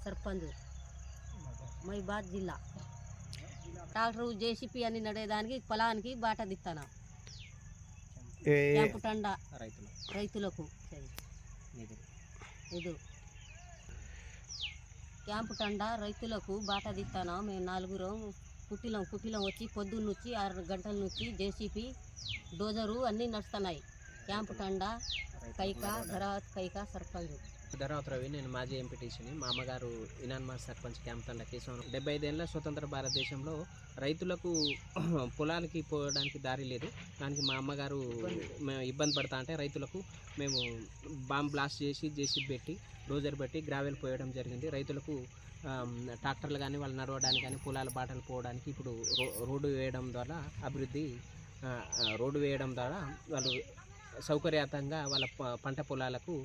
సర్పంచ్ మైబాద్ జిల్లా. Tractor JCP అని నడేదానికి పొలానికి బాట దిస్తాను. క్యాంపు టండా రైతులకు ఇది క్యాంపు టండా రైతులకు బాట దిస్తాను. మేము 4 కుట్టిలం వచ్చి పొద్దున్న నుంచి 6 గంటల నుంచి జేసీపీ డోజరు అన్నీ నడుస్తున్నాయి. క్యాంపు టండా కైకా సర్పంచ్ ధర్మవతి రవి. నేను మాజీ ఎంపీటీసీని. మా అమ్మగారు ఇనాన్మార్ సర్పంచ్ క్యాంప్ తండ కేశవరం. 75 ఏళ్ళ స్వతంత్ర భారతదేశంలో రైతులకు పొలానికి పోవడానికి దారి లేదు. దానికి మా అమ్మగారు మేము ఇబ్బంది పడతా అంటే రైతులకు మేము బాంబ్ బ్లాస్ట్ చేసి జేసీబీ పెట్టి డోజర్ పెట్టి గ్రావెల్ పోయడం జరిగింది. రైతులకు ట్రాక్టర్లు కానీ వాళ్ళు నడవడానికి కానీ పొలాల బాటలు పోవడానికి ఇప్పుడు రోడ్డు వేయడం ద్వారా రోడ్డు వేయడం ద్వారా వాళ్ళు సౌకర్యవంతంగా వాళ్ళ పంట పొలాలకు